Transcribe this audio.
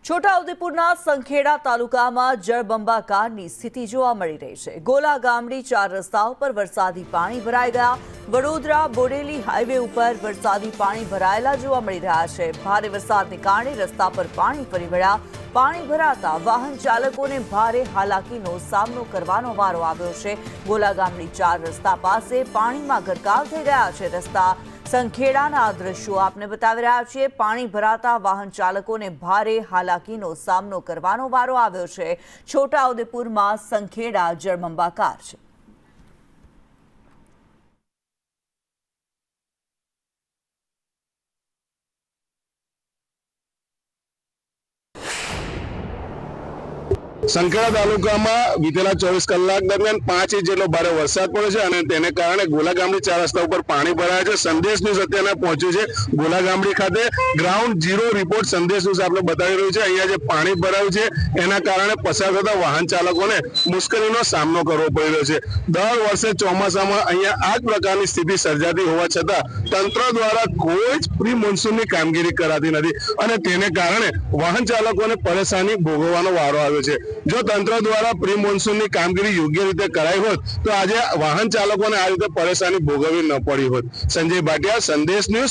છોટાઉદેપુરના સંખેડા તાલુકામાં જળબંબાકારની સ્થિતિ જોવા મળી રહી છે। ગોલા ગામડી 4 રસ્તાઓ પર વરસાદી પાણી ભરાઈ ગયા। વડોદરા બોડેલી હાઈવે ઉપર વરસાદી પાણી ભરાયેલા જોવા મળી રહ્યા છે। ભારે વરસાદને કારણે રસ્તા પર પાણી ફરી વળ્યા। પાણી ભરાતા વાહન ચાલકોને ભારે હાલાકીનો સામનો કરવાનો વારો આવ્યો છે। ગોલા ગામડી 4 રસ્તા પાસે પાણીમાં ગરકાવ થઈ ગયા છે। રસ્તા સંખેડાના દ્રશ્યો આપને બતાવી રહ્યા છીએ। પાણી ભરાતા વાહન ચાલકોને ભારે હાલાકીનો સામનો કરવાનો વારો આવ્યો છે। છોટાઉદેપુરમાં સંખેડા જળબંબાકાર છે। સંખેડા તાલુકામાં વિતેલા 24 કલાક દરમિયાન 5 ઇંચ જેટલો ભારે વરસાદ પડ્યો છે અને તેને કારણે ગોલા ગામડી 4 રસ્તા ઉપર પાણી ભરાયા છે। સંદેશ ન્યૂઝ અત્યારે પહોંચ્યું છે ગોલા ગામડી ખાતે। ગ્રાઉન્ડ ઝીરો રિપોર્ટ સંદેશ ન્યૂઝ આપણે બતાવી રહ્યું છે। અહીંયા જે પાણી ભરાયું છે એના કારણે પસાર થતા વાહન ચાલકોને મુશ્કેલીનો સામનો કરવો પડી રહ્યો છે। દર વર્ષે ચોમાસામાં અહીંયા આ જ પ્રકારની સ્થિતિ સર્જાતી હોવા છતાં તંત્ર દ્વારા કોઈ જ પ્રી મોન્સૂનની કામગીરી કરાતી નથી અને તેને કારણે વાહન ચાલકોને પરેશાની ભોગવવાનો વારો આવ્યો છે। જો તંત્ર દ્વારા પ્રી મોન્સૂનની કામગીરી યોગ્ય રીતે કરાઈ હોત તો આજે વાહન ચાલકોને આ રીતે પરેશાની ભોગવવી ન પડી હોત। સંજય ભાટિયા, સંદેશ ન્યૂઝ।